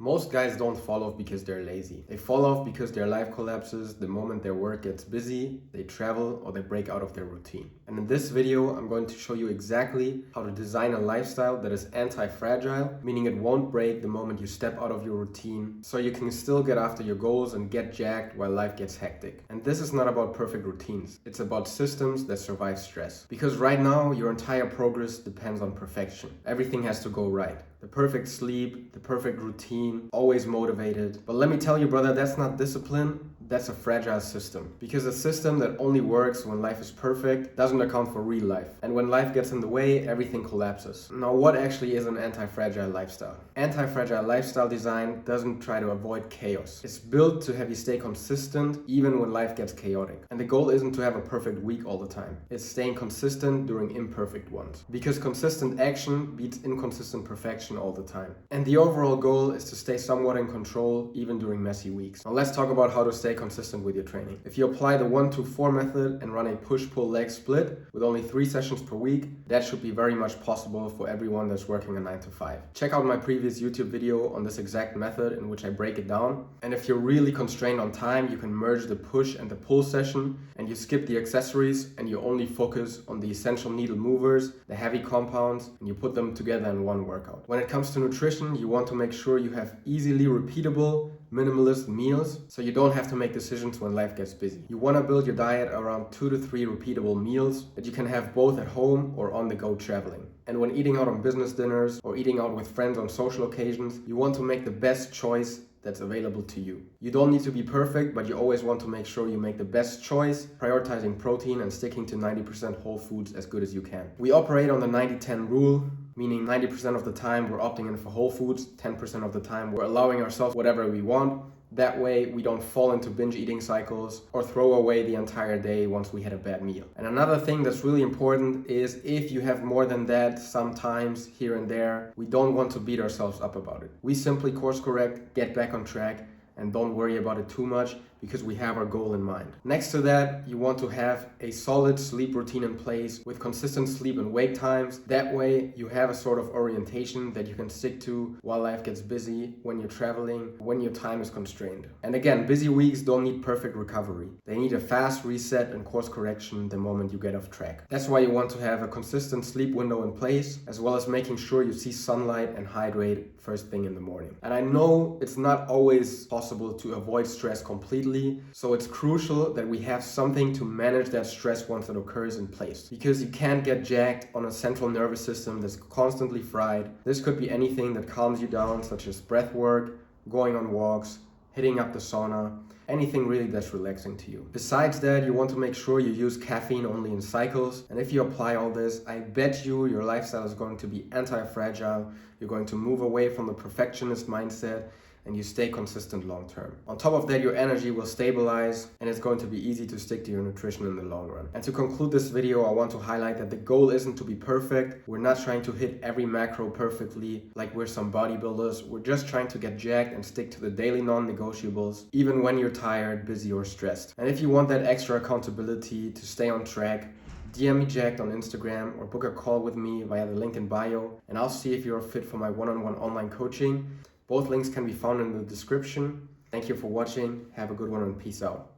Most guys don't fall off because they're lazy. They fall off because their life collapses the moment their work gets busy, they travel, or they break out of their routine. And in this video, I'm going to show you exactly how to design a lifestyle that is anti-fragile, meaning it won't break the moment you step out of your routine, so you can still get after your goals and get jacked while life gets hectic. And this is not about perfect routines. It's about systems that survive stress. Because right now, your entire progress depends on perfection. Everything has to go right. The perfect sleep, the perfect routine, always motivated. But let me tell you, brother, that's not discipline. That's a fragile system. Because a system that only works when life is perfect doesn't account for real life. And when life gets in the way, everything collapses. Now, what actually is an anti-fragile lifestyle? Anti-fragile lifestyle design doesn't try to avoid chaos. It's built to have you stay consistent even when life gets chaotic. And the goal isn't to have a perfect week all the time. It's staying consistent during imperfect ones. Because consistent action beats inconsistent perfection all the time. And the overall goal is to stay somewhat in control even during messy weeks. Now let's talk about how to stay consistent with your training. If you apply the 1-2-4 method and run a push-pull leg split with only 3 sessions per week, that should be very much possible for everyone that's working a 9-to-5. Check out my previous YouTube video on this exact method in which I break it down. And if you're really constrained on time, you can merge the push and the pull session and you skip the accessories and you only focus on the essential needle movers, the heavy compounds, and you put them together in one workout. When it comes to nutrition, you want to make sure you have easily repeatable, minimalist meals so you don't have to make decisions when life gets busy. You want to build your diet around 2 to 3 repeatable meals that you can have both at home or on the go traveling. And when eating out on business dinners or eating out with friends on social occasions, you want to make the best choice that's available to you. You don't need to be perfect, but you always want to make sure you make the best choice, prioritizing protein and sticking to 90% whole foods as good as you can. We operate on the 90-10 rule, meaning 90% of the time we're opting in for whole foods, 10% of the time we're allowing ourselves whatever we want. That way we don't fall into binge eating cycles or throw away the entire day once we had a bad meal. And another thing that's really important is if you have more than that, sometimes here and there, we don't want to beat ourselves up about it. We simply course correct, get back on track, and don't worry about it too much because we have our goal in mind. Next to that, you want to have a solid sleep routine in place with consistent sleep and wake times. That way you have a sort of orientation that you can stick to while life gets busy, when you're traveling, when your time is constrained. And again, busy weeks don't need perfect recovery. They need a fast reset and course correction the moment you get off track. That's why you want to have a consistent sleep window in place, as well as making sure you see sunlight and hydrate first thing in the morning. And I know it's not always possible to avoid stress completely, so it's crucial that we have something to manage that stress once it occurs in place. Because you can't get jacked on a central nervous system that's constantly fried. This could be anything that calms you down, such as breath work, going on walks, hitting up the sauna, anything really that's relaxing to you. Besides that, you want to make sure you use caffeine only in cycles. And if you apply all this, I bet you your lifestyle is going to be anti-fragile. You're going to move away from the perfectionist mindset and you stay consistent long term. On top of that, your energy will stabilize and it's going to be easy to stick to your nutrition in the long run. And to conclude this video, I want to highlight that the goal isn't to be perfect. We're not trying to hit every macro perfectly like we're some bodybuilders. We're just trying to get jacked and stick to the daily non-negotiables, even when you're tired, busy, or stressed. And if you want that extra accountability to stay on track, DM me jacked on Instagram or book a call with me via the link in bio, and I'll see if you're a fit for my one-on-one online coaching. Both links can be found in the description. Thank you for watching. Have a good one and peace out.